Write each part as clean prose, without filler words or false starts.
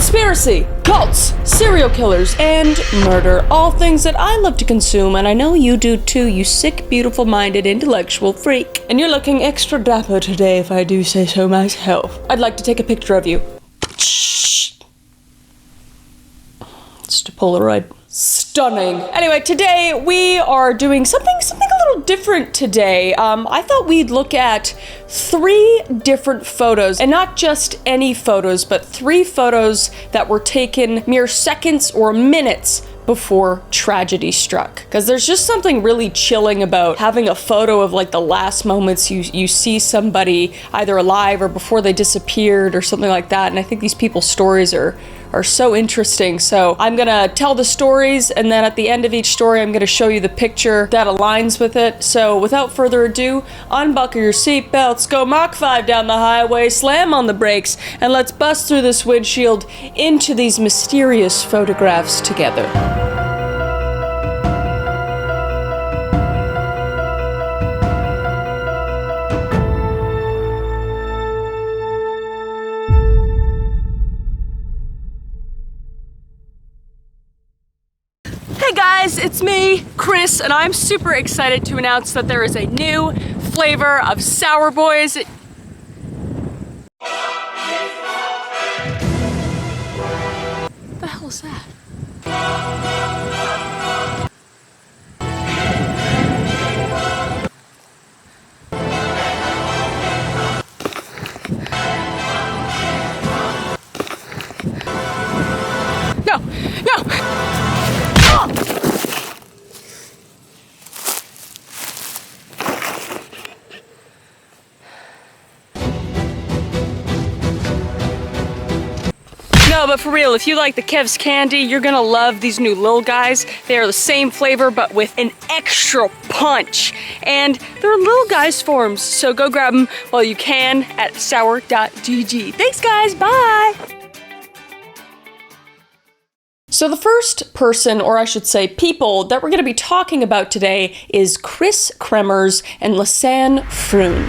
conspiracy, cults, serial killers, and murder. All things that I love to consume, and I know you do too, you sick, beautiful-minded, intellectual freak. And you're looking extra dapper today, if I do say so myself. I'd like to take a picture of you. It's a Polaroid. Stunning. Anyway, today we are doing something a little different today. I thought we'd look at 3 different photos, and not just any photos, but 3 photos that were taken mere seconds or minutes before tragedy struck. Because there's just something really chilling about having a photo of like the last moments you see somebody either alive or before they disappeared or something like that. And I think these people's stories are so interesting. So I'm gonna tell the stories, and then at the end of each story I'm gonna show you the picture that aligns with it. So without further ado, unbuckle your seatbelts, go Mach 5 down the highway, slam on the brakes, and let's bust through this windshield into these mysterious photographs together. Hey guys, it's me, Chris, and I'm super excited to announce that there is a new flavor of SourBoys. What the hell is that? No! No, but for real, if you like the Kev's candy, you're gonna love these new little guys. They are the same flavor, but with an extra punch. And they're little guys forms, so go grab them while you can at sour.gg. Thanks guys, bye! So the first person, or I should say people, that we're gonna be talking about today is Chris Kremers and Lan FR.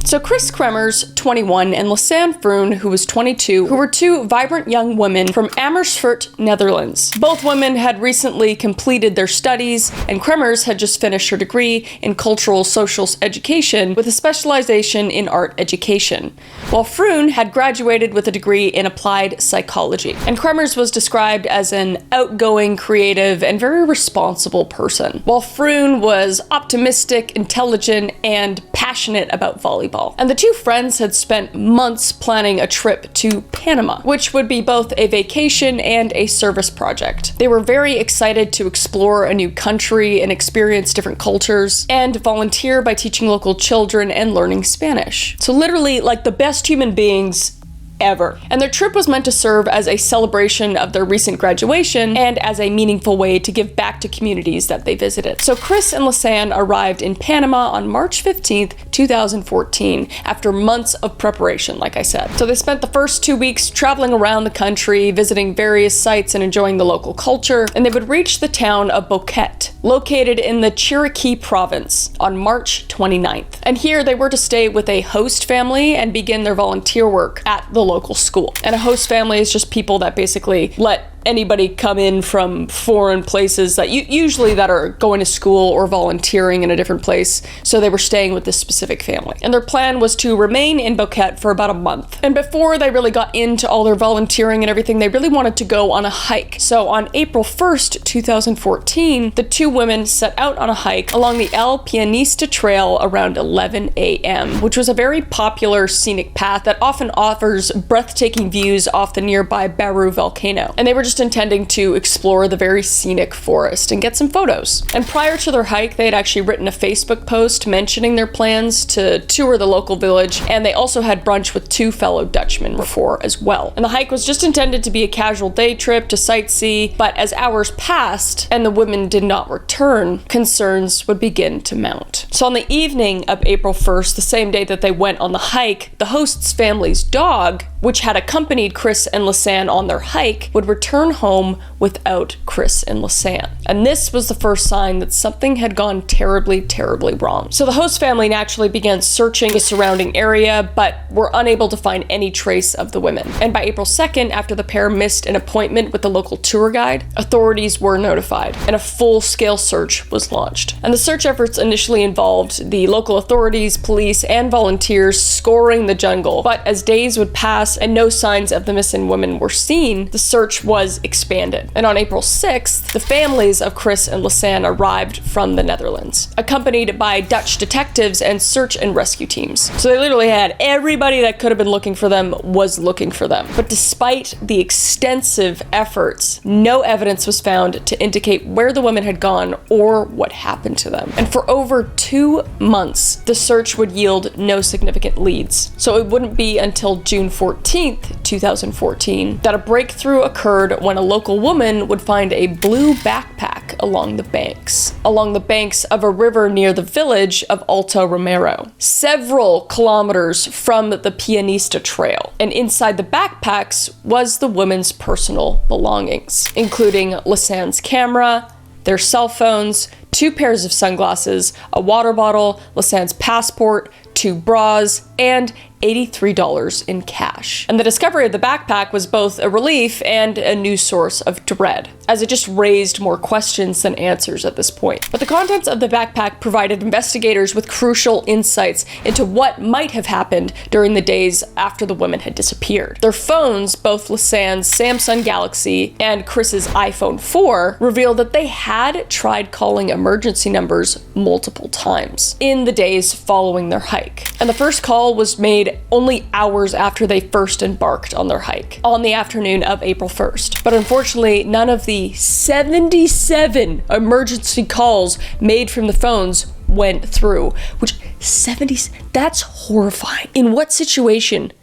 So Chris Kremers, 21, and Lan FR, who was 22, who were 2 vibrant young women from Amersfoort, Netherlands. Both women had recently completed their studies, and Kremers had just finished her degree in cultural social education with a specialization in art education, while FR had graduated with a degree in applied psychology. And Kremers was described as an outgoing, creative, and very responsible person, while FR was optimistic, intelligent, and passionate about volleyball. And the 2 friends had spent months planning a trip to Panama, which would be both a vacation and a service project. They were very excited to explore a new country and experience different cultures, and volunteer by teaching local children and learning Spanish. So literally like the best human beings ever. And their trip was meant to serve as a celebration of their recent graduation and as a meaningful way to give back to communities that they visited. So Chris and Lan arrived in Panama on March 15th, 2014, after months of preparation, like I said. So they spent the first 2 weeks traveling around the country, visiting various sites and enjoying the local culture, and they would reach the town of Boquete, located in the Chiriquí province, on March 29th. And here they were to stay with a host family and begin their volunteer work at the local school. And a host family is just people that basically let anybody come in from foreign places that usually that are going to school or volunteering in a different place. So they were staying with this specific family. And their plan was to remain in Boquete for about a month. And before they really got into all their volunteering and everything, they really wanted to go on a hike. So on April 1st, 2014, the 2 women set out on a hike along the El Pianista Trail around 11 a.m., which was a very popular scenic path that often offers breathtaking views off the nearby Baru volcano. And they were just intending to explore the very scenic forest and get some photos. And prior to their hike, they had actually written a Facebook post mentioning their plans to tour the local village, and they also had brunch with 2 fellow Dutchmen before as well. And the hike was just intended to be a casual day trip to sightsee, but as hours passed and the women did not return, concerns would begin to mount. So on the evening of April 1st, the same day that they went on the hike, the host's family's dog, which had accompanied Chris and Lisanne on their hike, would return home without Chris and Lisanne. And this was the first sign that something had gone terribly, terribly wrong. So the host family naturally began searching the surrounding area, but were unable to find any trace of the women. And by April 2nd, after the pair missed an appointment with the local tour guide, authorities were notified, and a full-scale search was launched. And the search efforts initially involved the local authorities, police, and volunteers scouring the jungle. But as days would pass and no signs of the missing women were seen, the search was expanded. And on April 6th, the families of Chris and Lisanne arrived from the Netherlands, accompanied by Dutch detectives and search and rescue teams. So they literally had everybody that could have been looking for them was looking for them. But despite the extensive efforts, no evidence was found to indicate where the women had gone or what happened to them. And for over 2 months, the search would yield no significant leads. So it wouldn't be until June 14th, 2014, that a breakthrough occurred when a local woman would find a blue backpack along the banks of a river near the village of Overraer, several kilometers from the Pianista Trail. And inside the backpacks was the women's personal belongings, including Lisanne's camera, their cell phones, 2 pairs of sunglasses, a water bottle, Lisanne's passport, 2 bras, and $83 in cash. And the discovery of the backpack was both a relief and a new source of dread, as it just raised more questions than answers at this point. But the contents of the backpack provided investigators with crucial insights into what might have happened during the days after the women had disappeared. Their phones, both Lisanne's Samsung Galaxy and Chris's iPhone 4, revealed that they had tried calling emergency numbers multiple times in the days following their hike. And the first call was made only hours after they first embarked on their hike, on the afternoon of April 1st. But unfortunately, none of the 77 emergency calls made from the phones went through, which 70, that's horrifying. In what situation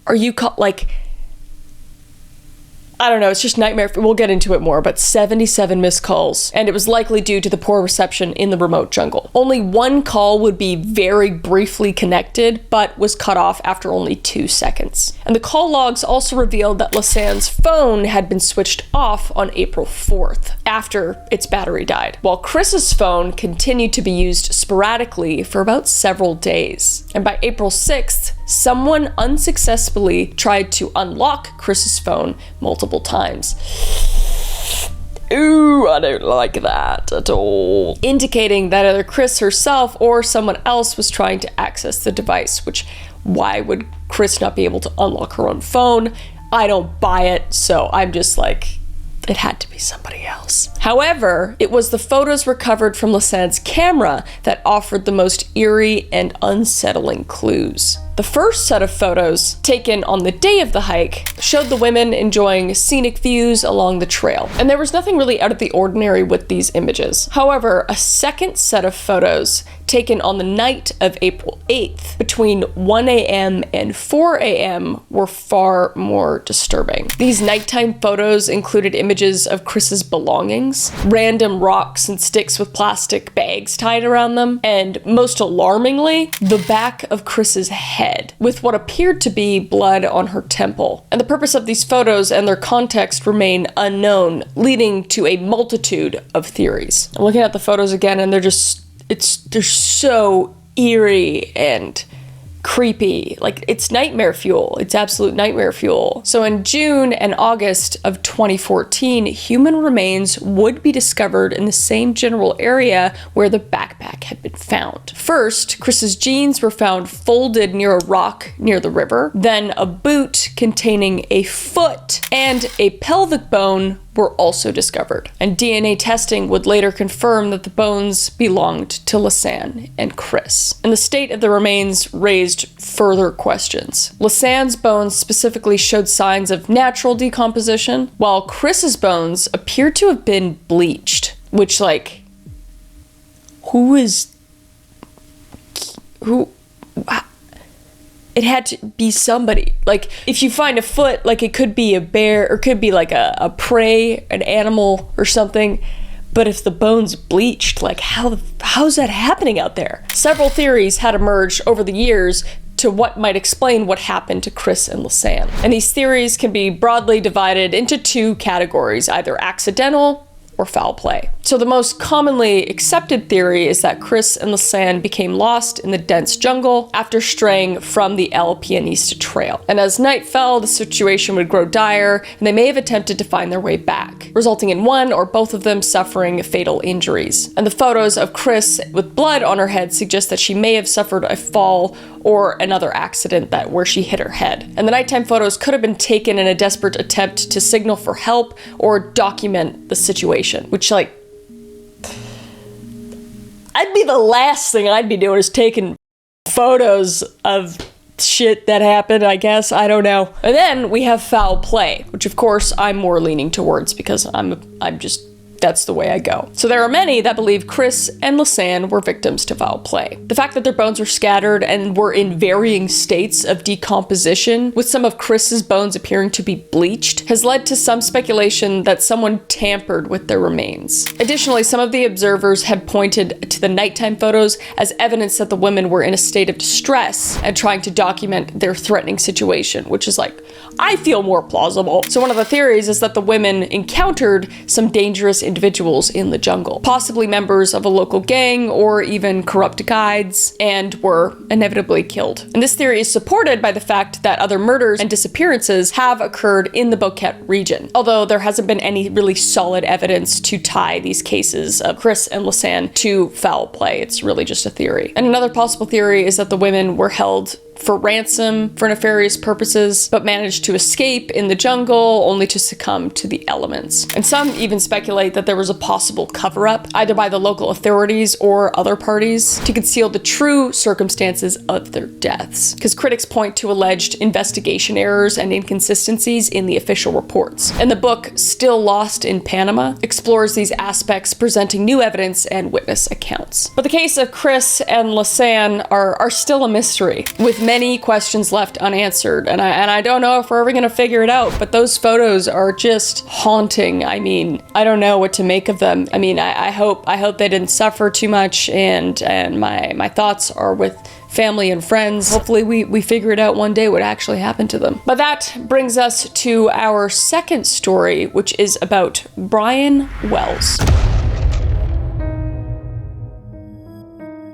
are you I don't know, it's just nightmare. We'll get into it more, but 77 missed calls, and it was likely due to the poor reception in the remote jungle. Only 1 call would be very briefly connected, but was cut off after only 2 seconds. And the call logs also revealed that Lisanne's phone had been switched off on April 4th, after its battery died, while Chris's phone continued to be used sporadically for about several days. And by April 6th, someone unsuccessfully tried to unlock Chris's phone multiple times. Ooh, I don't like that at all. Indicating that either Chris herself or someone else was trying to access the device, which, why would Chris not be able to unlock her own phone? I don't buy it, so I'm just like, it had to be somebody else. However, it was the photos recovered from Lisanne's camera that offered the most eerie and unsettling clues. The first set of photos, taken on the day of the hike, showed the women enjoying scenic views along the trail, and there was nothing really out of the ordinary with these images. However, a second set of photos, taken on the night of April 8th, between 1 a.m. and 4 a.m., were far more disturbing. These nighttime photos included images of Chris's belongings, random rocks and sticks with plastic bags tied around them, and most alarmingly, the back of Chris's head, with what appeared to be blood on her temple. And the purpose of these photos and their context remain unknown, leading to a multitude of theories. I'm looking at the photos again, and they're so eerie and creepy. Like, it's nightmare fuel. It's absolute nightmare fuel. So in June and August of 2014, human remains would be discovered in the same general area where the backpack had been found. First, Chris's jeans were found folded near a rock near the river. Then a boot containing a foot and a pelvic bone were also discovered, and DNA testing would later confirm that the bones belonged to Lisanne and Chris. And the state of the remains raised further questions. Lisanne's bones specifically showed signs of natural decomposition, while Chris's bones appeared to have been bleached, which, like, who it had to be somebody. Like, if you find a foot, like, it could be a bear, or could be like a prey, an animal or something, But if the bone's bleached, like how's that happening out there? Several theories had emerged over the years to what might explain what happened to Chris and Lisanne. And these theories can be broadly divided into two categories, either accidental or foul play. So the most commonly accepted theory is that Chris and Lisanne became lost in the dense jungle after straying from the El Pianista Trail. And as night fell, the situation would grow dire, and they may have attempted to find their way back, resulting in one or both of them suffering fatal injuries. And the photos of Chris with blood on her head suggest that she may have suffered a fall or another accident where she hit her head. And the nighttime photos could have been taken in a desperate attempt to signal for help or document the situation, which, like, I'd be the last thing I'd be doing is taking photos of shit that happened, I guess. I don't know. And then we have foul play, which of course I'm more leaning towards because I'm just, that's the way I go. So there are many that believe Chris and Lisanne were victims to foul play. The fact that their bones were scattered and were in varying states of decomposition, with some of Chris's bones appearing to be bleached, has led to some speculation that someone tampered with their remains. Additionally, some of the observers had pointed to the nighttime photos as evidence that the women were in a state of distress and trying to document their threatening situation, which is like, I feel more plausible. So one of the theories is that the women encountered some dangerous individuals in the jungle, possibly members of a local gang or even corrupt guides, and were inevitably killed. And this theory is supported by the fact that other murders and disappearances have occurred in the Boquete region, although there hasn't been any really solid evidence to tie these cases of Chris and Lisanne to foul play. It's really just a theory. And another possible theory is that the women were held for ransom for nefarious purposes, but managed to escape in the jungle only to succumb to the elements. And some even speculate that there was a possible cover-up, either by the local authorities or other parties, to conceal the true circumstances of their deaths. Because critics point to alleged investigation errors and inconsistencies in the official reports. And the book, Still Lost in Panama, explores these aspects, presenting new evidence and witness accounts. But the case of Chris and Lisanne are still a mystery, with many questions left unanswered, and I don't know if we're ever gonna figure it out, but those photos are just haunting. I mean, I don't know what to make of them. I mean, I hope they didn't suffer too much, and my thoughts are with family and friends. Hopefully we figure it out one day what actually happened to them. But that brings us to our second story, which is about Brian Wells.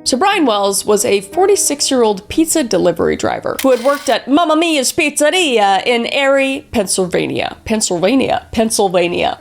So Brian Wells was a 46-year-old pizza delivery driver who had worked at Mamma Mia's Pizzeria in Erie, Pennsylvania,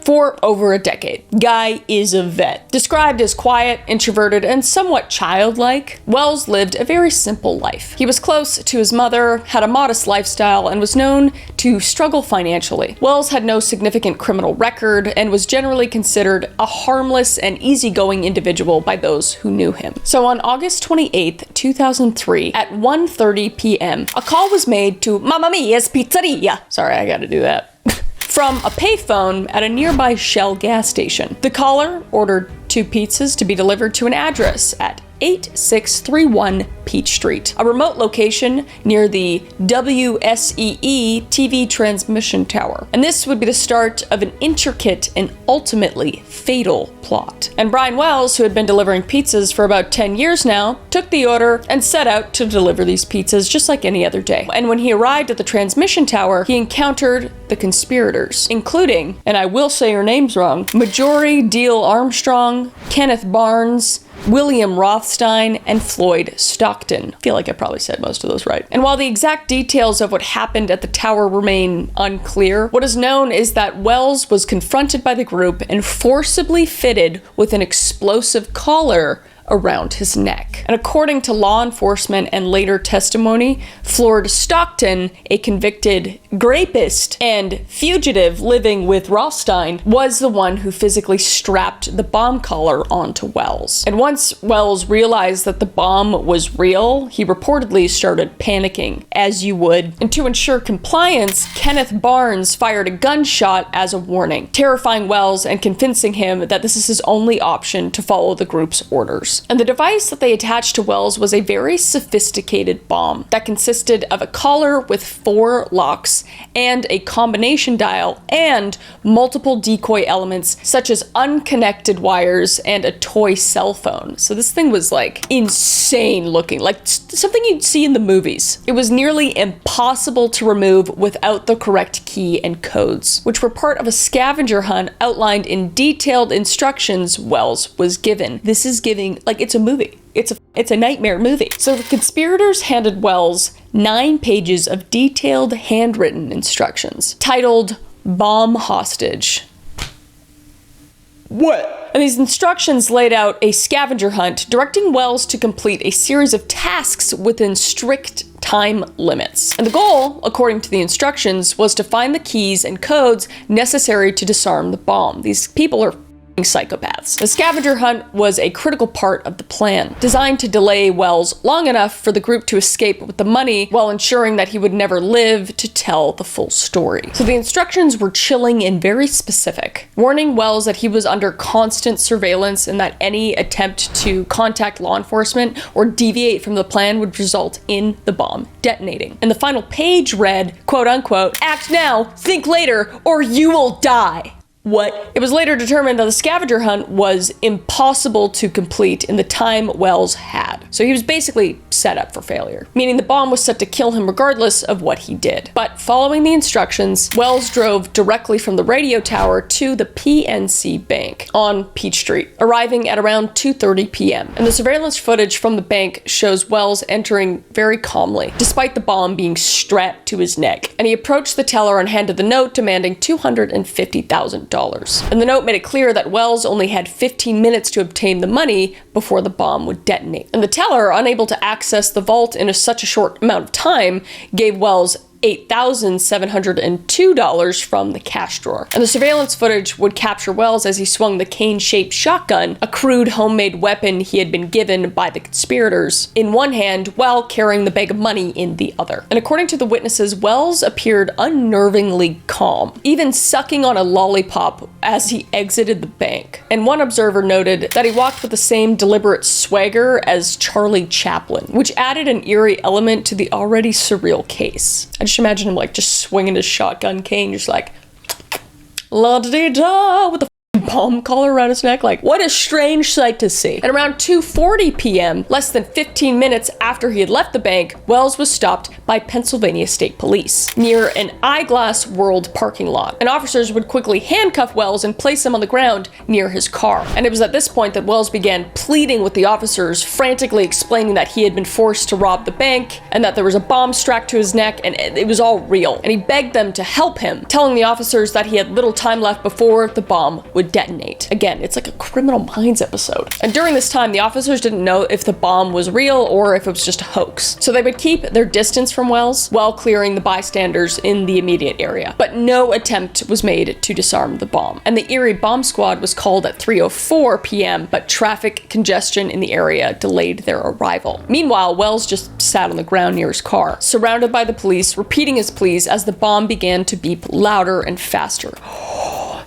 for over a decade. Guy is a vet. Described as quiet, introverted, and somewhat childlike, Wells lived a very simple life. He was close to his mother, had a modest lifestyle, and was known to struggle financially. Wells had no significant criminal record and was generally considered a harmless and easygoing individual by those who knew him. So on August 28th, 2003, at 1:30 p.m., a call was made to Mamma Mia's Pizzeria. Sorry, I gotta do that. From a payphone at a nearby Shell gas station. The caller ordered 2 pizzas to be delivered to an address at 8631 Peach Street, a remote location near the WSEE TV transmission tower. And this would be the start of an intricate and ultimately fatal plot. And Brian Wells, who had been delivering pizzas for about 10 years now, took the order and set out to deliver these pizzas just like any other day. And when he arrived at the transmission tower, he encountered the conspirators, including, and I will say your names wrong, Marjorie Deal Armstrong, Kenneth Barnes, William Rothstein, and Floyd Stockton. I feel like I probably said most of those right. And while the exact details of what happened at the tower remain unclear, what is known is that Wells was confronted by the group and forcibly fitted with an explosive collar around his neck. And according to law enforcement and later testimony, Floyd Stockton, a convicted rapist and fugitive living with Rothstein, was the one who physically strapped the bomb collar onto Wells. And once Wells realized that the bomb was real, he reportedly started panicking, as you would. And to ensure compliance, Kenneth Barnes fired a gunshot as a warning, terrifying Wells and convincing him that this is his only option to follow the group's orders. explosives. And the device that they attached to Wells was a very sophisticated bomb that consisted of a collar with 4 locks and a combination dial and multiple decoy elements such as unconnected wires and a toy cell phone. So this thing was like insane looking, like something you'd see in the movies. It was nearly impossible to remove without the correct key and codes, which were part of a scavenger hunt outlined in detailed instructions Wells was given. This is giving, like, it's a movie. It's a nightmare movie. So the conspirators handed Wells 9 pages of detailed handwritten instructions titled Bomb Hostage. What? And these instructions laid out a scavenger hunt, directing Wells to complete a series of tasks within strict time limits. And the goal, according to the instructions, was to find the keys and codes necessary to disarm the bomb. These people are psychopaths. The scavenger hunt was a critical part of the plan, designed to delay Wells long enough for the group to escape with the money while ensuring that he would never live to tell the full story. So the instructions were chilling and very specific, warning Wells that he was under constant surveillance and that any attempt to contact law enforcement or deviate from the plan would result in the bomb detonating. And the final page read, quote unquote, "Act now, think later, or you will die." What? It was later determined that the scavenger hunt was impossible to complete in the time Wells had. So he was basically set up for failure, meaning the bomb was set to kill him regardless of what he did. But following the instructions, Wells drove directly from the radio tower to the PNC Bank on Peach Street, arriving at around 2:30 p.m. And the surveillance footage from the bank shows Wells entering very calmly, despite the bomb being strapped to his neck. And he approached the teller and handed the note demanding $250,000. And the note made it clear that Wells only had 15 minutes to obtain the money before the bomb would detonate. And the teller, unable to access the vault in such a short amount of time, gave Wells $8,702 from the cash drawer. And the surveillance footage would capture Wells as he swung the cane-shaped shotgun, a crude homemade weapon he had been given by the conspirators, in one hand while carrying the bag of money in the other. And according to the witnesses, Wells appeared unnervingly calm, even sucking on a lollipop as he exited the bank. And one observer noted that he walked with the same deliberate swagger as Charlie Chaplin, which added an eerie element to the already surreal case. I just imagine him like just swinging his shotgun cane, just like la-da-dee-da with the bomb collar around his neck. Like, what a strange sight to see. At around 2:40 p.m., less than 15 minutes after he had left the bank, Wells was stopped by Pennsylvania State Police near an Eyeglass World parking lot. And officers would quickly handcuff Wells and place him on the ground near his car. And it was at this point that Wells began pleading with the officers, frantically explaining that he had been forced to rob the bank and that there was a bomb strapped to his neck and it was all real. And he begged them to help him, telling the officers that he had little time left before the bomb would detonate. Again, it's like a Criminal Minds episode. And during this time, the officers didn't know if the bomb was real or if it was just a hoax. So they would keep their distance from Wells while clearing the bystanders in the immediate area. But no attempt was made to disarm the bomb. And the Erie Bomb Squad was called at 3:04 p.m., but traffic congestion in the area delayed their arrival. Meanwhile, Wells just sat on the ground near his car, surrounded by the police, repeating his pleas as the bomb began to beep louder and faster.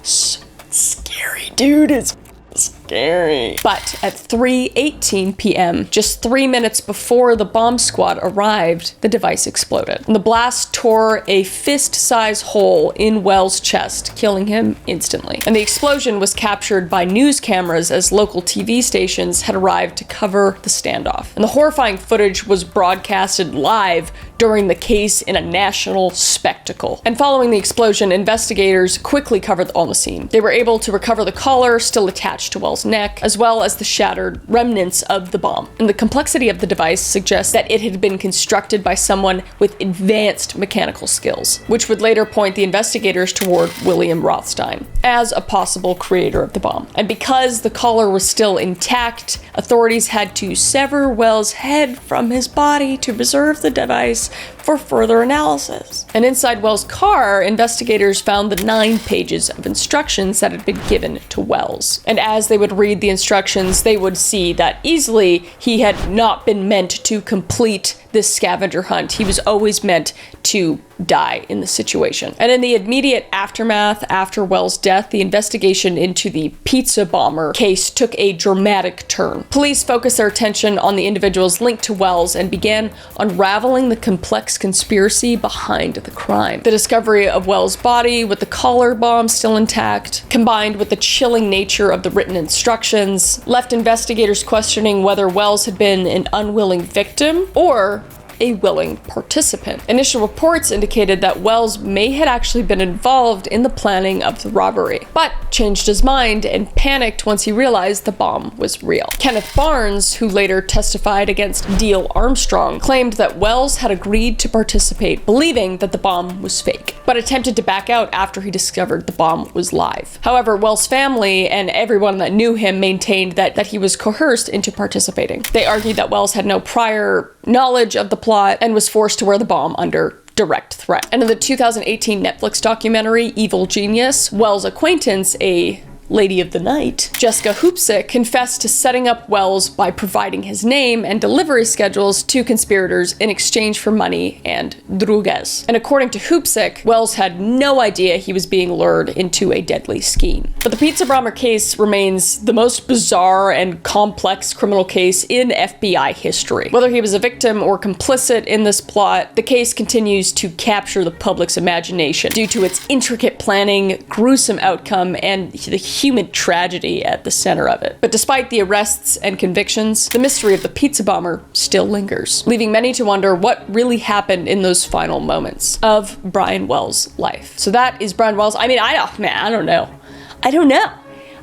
Scary, dude. It's scary. But at 3:18 p.m., just 3 minutes before the bomb squad arrived, the device exploded. And the blast tore a fist-size hole in Wells' chest, killing him instantly. And the explosion was captured by news cameras as local TV stations had arrived to cover the standoff. And the horrifying footage was broadcasted live during the case in a national spectacle. And following the explosion, investigators quickly covered on the scene. They were able to recover the collar still attached to Wells' neck, as well as the shattered remnants of the bomb. And the complexity of the device suggests that it had been constructed by someone with advanced mechanical skills, which would later point the investigators toward William Rothstein as a possible creator of the bomb. And because the collar was still intact, authorities had to sever Wells' head from his body to preserve the device for further analysis. And inside Wells' car, investigators found the 9 pages of instructions that had been given to Wells. And as they would read the instructions, they would see that easily he had not been meant to complete this scavenger hunt. He was always meant to die in the situation. And in the immediate aftermath after Wells' death, the investigation into the pizza bomber case took a dramatic turn. Police focused their attention on the individuals linked to Wells and began unraveling the complex conspiracy behind the crime. The discovery of Wells' body with the collar bomb still intact, combined with the chilling nature of the written instructions, left investigators questioning whether Wells had been an unwilling victim or a willing participant. Initial reports indicated that Wells may had actually been involved in the planning of the robbery, but changed his mind and panicked once he realized the bomb was real. Kenneth Barnes, who later testified against Deal Armstrong, claimed that Wells had agreed to participate, believing that the bomb was fake, but attempted to back out after he discovered the bomb was live. However, Wells' family and everyone that knew him maintained that he was coerced into participating. They argued that Wells had no prior knowledge of the plot and was forced to wear the bomb under direct threat. And in the 2018 Netflix documentary Evil Genius, Wells' acquaintance, a Lady of the Night, Jessica Hoopsick, confessed to setting up Wells by providing his name and delivery schedules to conspirators in exchange for money and drugas. And according to Hoopsick, Wells had no idea he was being lured into a deadly scheme. But the pizza bomber case remains the most bizarre and complex criminal case in FBI history. Whether he was a victim or complicit in this plot, the case continues to capture the public's imagination due to its intricate planning, gruesome outcome, and the human tragedy at the center of it. But despite the arrests and convictions, the mystery of the pizza bomber still lingers, leaving many to wonder what really happened in those final moments of Brian Wells' life. So that is Brian Wells. I mean, I don't know.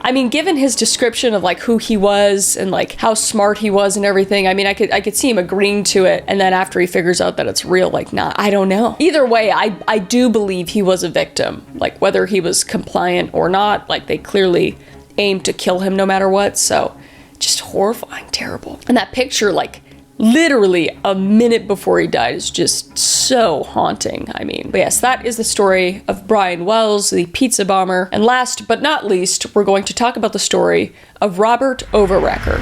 I mean, given his description of like who he was and like how smart he was and everything, I mean, I could see him agreeing to it, and then after he figures out that it's real, like, nah, I don't know. Either way, I do believe he was a victim. Like, whether he was compliant or not, like, they clearly aimed to kill him no matter what, so just horrifying, terrible. And that picture, like, literally a minute before he died is just so haunting. I mean, but yes, that is the story of Brian Wells, the pizza bomber. And last but not least, we're going to talk about the story of Robert Overraer.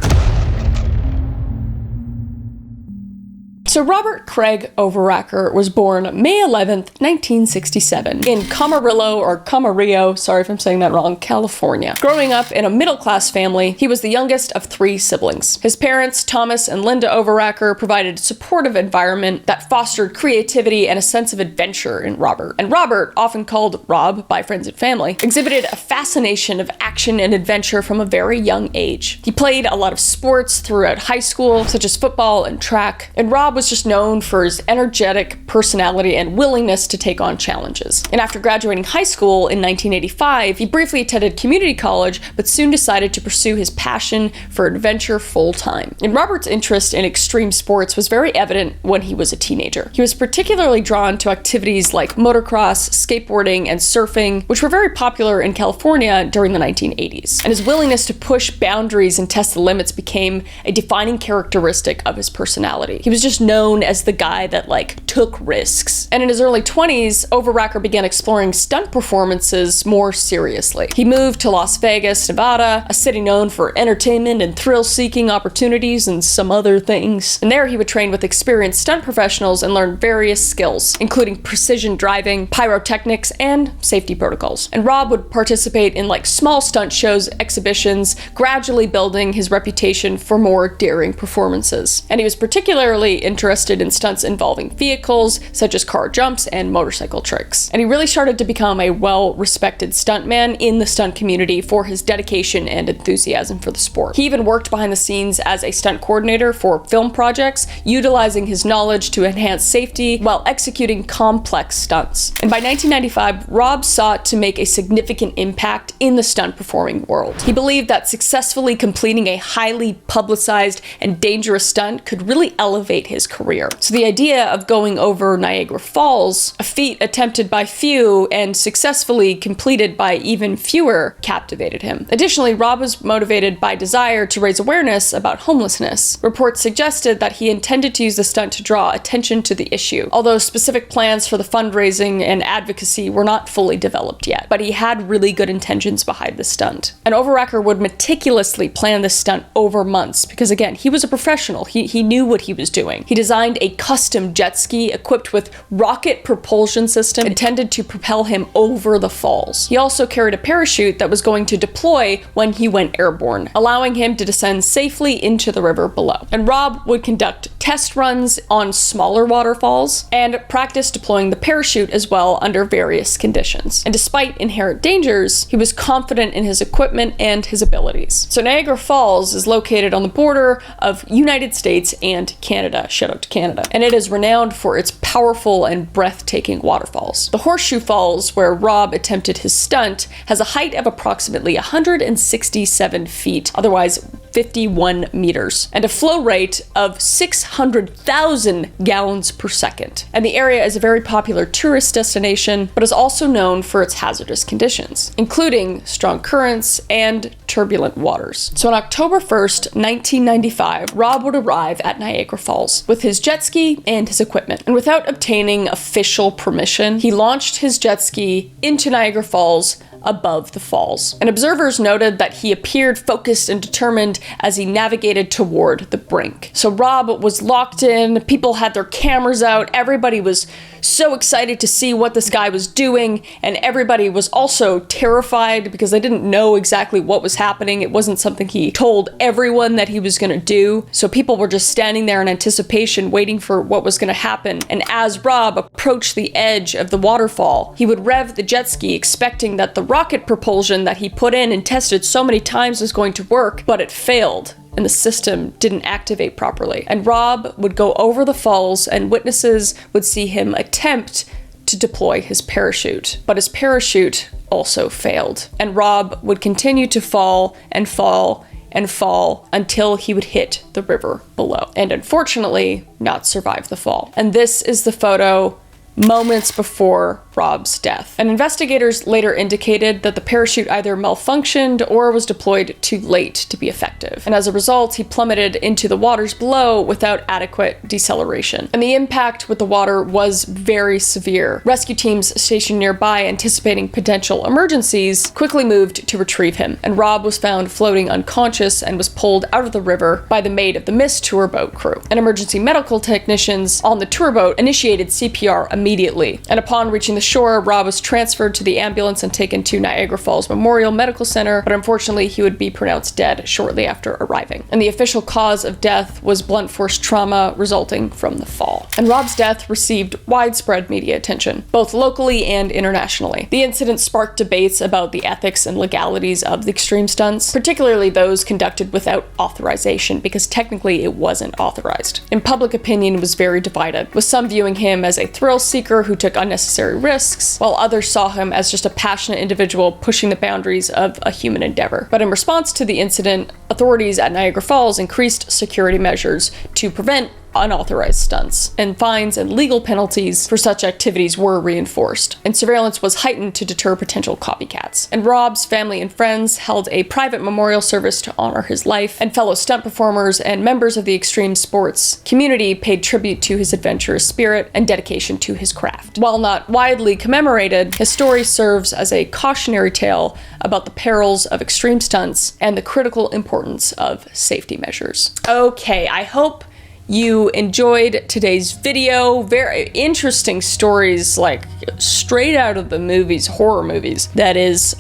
So Robert Craig Overraer was born May 11th, 1967 in Camarillo, sorry if I'm saying that wrong, California. Growing up in a middle-class family, he was the youngest of 3 siblings. His parents, Thomas and Linda Overraer, provided a supportive environment that fostered creativity and a sense of adventure in Robert. And Robert, often called Rob by friends and family, exhibited a fascination of action and adventure from a very young age. He played a lot of sports throughout high school, such as football and track, and Rob was just known for his energetic personality and willingness to take on challenges. And after graduating high school in 1985, he briefly attended community college, but soon decided to pursue his passion for adventure full-time. And Robert's interest in extreme sports was very evident when he was a teenager. He was particularly drawn to activities like motocross, skateboarding, and surfing, which were very popular in California during the 1980s. And his willingness to push boundaries and test the limits became a defining characteristic of his personality. He was just known as the guy that like took risks. And in his early 20s, Overraer began exploring stunt performances more seriously. He moved to Las Vegas, Nevada, a city known for entertainment and thrill-seeking opportunities and some other things. And there he would train with experienced stunt professionals and learn various skills, including precision driving, pyrotechnics, and safety protocols. And Rob would participate in like small stunt shows, exhibitions, gradually building his reputation for more daring performances. And he was particularly interested in stunts involving vehicles, such as car jumps and motorcycle tricks. And he really started to become a well-respected stuntman in the stunt community for his dedication and enthusiasm for the sport. He even worked behind the scenes as a stunt coordinator for film projects, utilizing his knowledge to enhance safety while executing complex stunts. And by 1995, Rob sought to make a significant impact in the stunt performing world. He believed that successfully completing a highly publicized and dangerous stunt could really elevate his career. So the idea of going over Niagara Falls, a feat attempted by few and successfully completed by even fewer, captivated him. Additionally, Rob was motivated by desire to raise awareness about homelessness. Reports suggested that he intended to use the stunt to draw attention to the issue, although specific plans for the fundraising and advocacy were not fully developed yet. But he had really good intentions behind the stunt. And Overraer would meticulously plan this stunt over months because, again, he was a professional. He knew what he was doing. He designed a custom jet ski equipped with rocket propulsion system intended to propel him over the falls. He also carried a parachute that was going to deploy when he went airborne, allowing him to descend safely into the river below. And Rob would conduct test runs on smaller waterfalls and practice deploying the parachute as well under various conditions. And despite inherent dangers, he was confident in his equipment and his abilities. So Niagara Falls is located on the border of United States and Canada. Shout out to Canada. And it is renowned for its powerful and breathtaking waterfalls. The Horseshoe Falls, where Rob attempted his stunt, has a height of approximately 167 feet, otherwise 51 meters, and a flow rate of 600,000 gallons per second. And the area is a very popular tourist destination, but is also known for its hazardous conditions, including strong currents and turbulent waters. So on October 1st, 1995, Rob would arrive at Niagara Falls with his jet ski and his equipment. And without obtaining official permission, he launched his jet ski into Niagara Falls above the falls. And observers noted that he appeared focused and determined as he navigated toward the brink. So Rob was locked in, people had their cameras out, everybody was so excited to see what this guy was doing, and everybody was also terrified because they didn't know exactly what was happening. It wasn't something he told everyone that he was going to do. So people were just standing there in anticipation, waiting for what was going to happen. And as Rob approached the edge of the waterfall, he would rev the jet ski, expecting that the rocket propulsion that he put in and tested so many times was going to work, but it failed. And the system didn't activate properly. And Rob would go over the falls, and witnesses would see him attempt to deploy his parachute. But his parachute also failed. And Rob would continue to fall and fall and fall until he would hit the river below. And unfortunately, not survive the fall. And this is the photo moments before Rob's death. And investigators later indicated that the parachute either malfunctioned or was deployed too late to be effective. And as a result, he plummeted into the waters below without adequate deceleration. And the impact with the water was very severe. Rescue teams stationed nearby, anticipating potential emergencies, quickly moved to retrieve him. And Rob was found floating unconscious and was pulled out of the river by the Maid of the Mist tour boat crew. And emergency medical technicians on the tour boat initiated CPR immediately. And upon reaching the shore, Rob was transferred to the ambulance and taken to Niagara Falls Memorial Medical Center, but unfortunately he would be pronounced dead shortly after arriving. And the official cause of death was blunt force trauma resulting from the fall. And Rob's death received widespread media attention, both locally and internationally. The incident sparked debates about the ethics and legalities of the extreme stunts, particularly those conducted without authorization, because technically it wasn't authorized. And public opinion was very divided, with some viewing him as a thrill seeker who took unnecessary risks, while others saw him as just a passionate individual pushing the boundaries of a human endeavor. But in response to the incident, authorities at Niagara Falls increased security measures to prevent unauthorized stunts, and fines and legal penalties for such activities were reinforced, and surveillance was heightened to deter potential copycats. And Rob's family and friends held a private memorial service to honor his life, and fellow stunt performers and members of the extreme sports community paid tribute to his adventurous spirit and dedication to his craft. While not widely commemorated, his story serves as a cautionary tale about the perils of extreme stunts and the critical importance of safety measures. Okay, I hope you enjoyed today's video. Very interesting stories, like straight out of the movies, horror movies. That is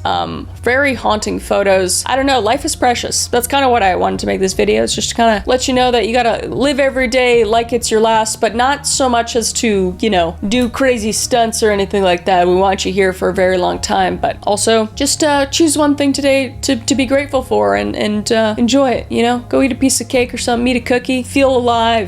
very haunting photos. I don't know, life is precious. That's kind of what I wanted to make this video. It's just to kind of let you know that you gotta live every day like it's your last, but not so much as to, you know, do crazy stunts or anything like that. We want you here for a very long time, but also just choose one thing today to be grateful for and enjoy it, you know? Go eat a piece of cake or something, eat a cookie, feel alive,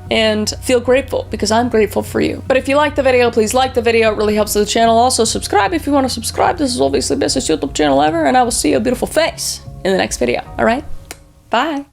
and feel grateful, because I'm grateful for you. But if you like the video, please like the video. It really helps the channel. Also subscribe if you want to subscribe. This is obviously the best YouTube channel ever, and I will see your beautiful face in the next video. All right? Bye.